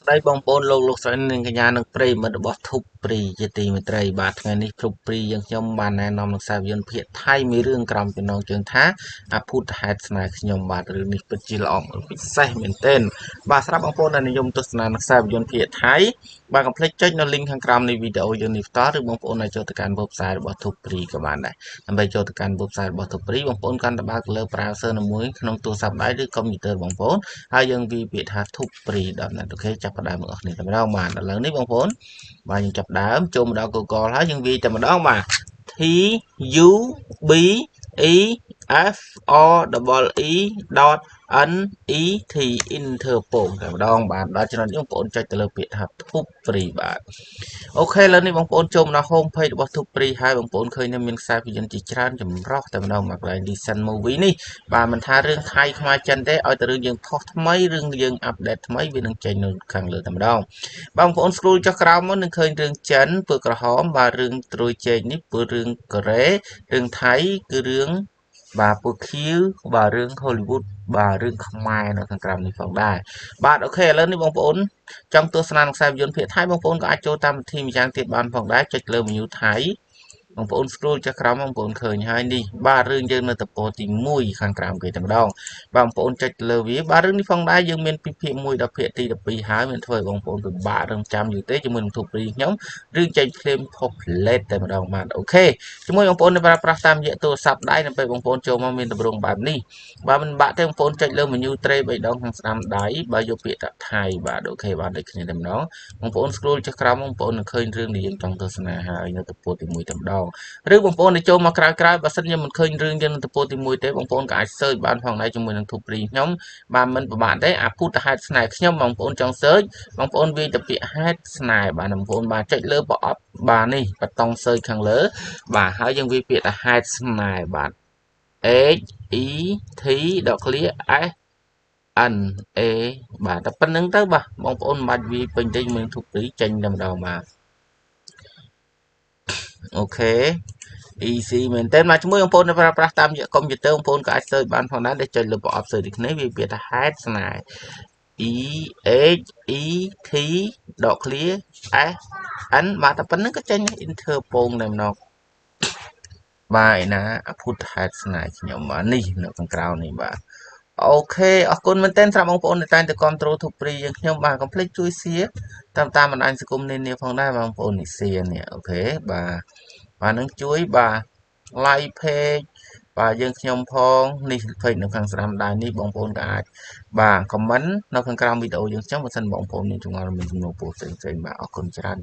ស្ដីបងប្អូនលោកស្រីនិងកញ្ញានឹងប្រិយមិត្តរបស់ធុបព្រីជាទីមេត្រីបាទថ្ងៃនេះធុបព្រីយើងខ្ញុំបានណែនាំនឹងខ្សែភាពយន្តភាគថៃមានរឿងក្រំចំណងជើងថាអភូតហេតុស្នេហ៍ខ្ញុំបាទរឿងនេះពិតជាល្អពិសេសមែនទែនបាទសម្រាប់បងប្អូនដែលនិយមទស្សនានឹងខ្សែភាពយន្តភាគថៃបាទកុំភ្លេចចុចនៅ link ខាងក្រោមនៃវីដេអូយើងនេះបន្តឬបងប្អូនអាចចូលទៅកាន់ website របស់ធុបព្រីក៏បានដែរដើម្បីចូលទៅកាន់ website របស់ធុបព្រីបងប្អូនកាន់តែបើកលើ browser ណាមួយក្នុងទូរស័ព្ទដៃឬកុំព្យូទ័របងប្អូនហើយយើងវាយពាក្យថា thupri.net អូខេចាប់ផ្ដើមបងប្អូនគ្នាតែម្ដងបាទឥឡូវនេះបងប្អូនបាទយើងចាប់ផ្ដើមចូលមកដល់ Google ហើយយើងវាយតែម្ដងបាទ T U B E F O E N E T Interpol តែម្ដងបាទដល់ចំណុចនេះបងប្អូនចុចទៅលើពាក្យថា Thupri បាទអូខេឥឡូវនេះបងប្អូនចូលមកដល់ home page របស់ Thupri ហើយបងប្អូនឃើញថាមានខ្សែភាពយន្តជាច្រើនចម្រុះតែម្ដងមកកន្លែង Recent Movie នេះបាទមិនថារឿងថៃខ្មែរចិនទេឲ្យតែរឿងយើងផុសថ្មីរឿងយើងអាប់ដេតថ្មីវានឹងចេញនៅខាងលើតែម្ដងបងប្អូន scroll ចុះក្រោមមកនឹងឃើញរឿងចិនពើក្រហមបាទរឿងត្រួយជែកនេះពើរឿងកូរ៉េរឿងថៃគឺរឿងបាទពូខៀវបាទរឿង Hollywood បាទរឿងខ្មែរនៅខាងក្រោមនេះផងដែរបាទអូខេឥឡូវនេះបងប្អូនចង់ទស្សនាខ្សែភាពយន្តភាគថៃបងប្អូនក៏អាចចូលតាមវិធីម្យ៉ាងទៀតបានផងដែរចុចលើ menu ថៃបងប្អូន scroll ចុះក្រោមបងប្អូនឃើញហើយនេះបាទរឿងយើងនៅតំពោទី1ខាងក្រោមគេតែម្ដងបងប្អូនចុចលើវាបាទរឿងនេះផងដែរយើងមានពីភាគ1ដល់ភាគទី12ហើយមានធ្វើឲ្យបងប្អូនពិបាករងចាំយូរទេជាមួយនឹងទូព្រីខ្ញុំរឿងចេញភ្លាម populate តែម្ដងបាទអូខេជាមួយបងប្អូនដែលប្រើប្រាស់តាមរយៈទូរស័ព្ទដៃដើម្បីបងប្អូនចូលមកមានទម្រង់បែបនេះបាទមិនបាក់ទេបងប្អូនចុចលើ menu ត្រេ3ដងខាងស្ដាំដៃបើយកពាក្យថាថៃបាទអូខេបាទដូចគ្នាតែម្ដងបងប្អូន scroll ចុះក្រោមបងប្អូននឹងឃើញរឿងដែលយើងចង់ទស្សនាហើយនៅតំពោទី1តែម្ដងឬបងប្អូនដែលចូលមកក្រោយៗបើសិនជាមិនឃើញរឿងយើងនៅតំពោទី1ទេបងប្អូនក៏អាច search បានផងដែរជាមួយនឹងទូព្រីខ្ញុំបាទមិនពិបាកទេអាភូតហេតុស្នេហ៍ខ្ញុំបងប្អូនចង់ search បងប្អូនវាយទៅពាក្យហេតុស្នេហ៍បាទបងប្អូនបាទចុចលើប្រអប់បាទនេះបតុង search ខាងលើបាទហើយយើងវាយពាក្យថាហេតុស្នេហ៍បាទ H E T clear S N A បាទតែប៉ុណ្្នឹងទៅបាទបងប្អូនមិនបាច់វាយពេញទេជាមួយទូព្រីចេញតែម្ដងបាទអូខេ easy មែនតើមកជាមួយបងប្អូនដែលប្រើប្រាស់តាមកុំព្យូទ័របងប្អូនក៏អាច search បានផងដែរដែលចុចលើប្រអប់ search ដូចគ្នាវាពាក្យថាហេតុស្នេហ៍ E H E T clear S N បាទតែប៉ុណ្្នឹងក៏ចេញ Interpol តែម្ដងបាទឯណាអភូតហេតុស្នេហ៍ខ្ញុំបាទនេះនៅខាងក្រៅនេះបាទអូខេអរគុណមែនទែនសម្រាប់បងប្អូនដែលតែងតែគាំទ្រទូព្រីយើងខ្ញុំបាទកុំភ្លេចជួយ share តាមបណ្ដាញសង្គមនានាផងដែរបងប្អូននេះ share នេះអូខេបាទនឹងជួយបាទ like page បាទយើងខ្ញុំផងនេះ page នៅខាងស្ដាំដៃនេះបងប្អូនក៏អាចបាទ comment នៅខាងក្រោមវីដេអូយើងខ្ញុំបើសិនបងប្អូនមានចម្ងល់មានចំនួនពោលផ្សេងៗបាទអរគុណច្រើន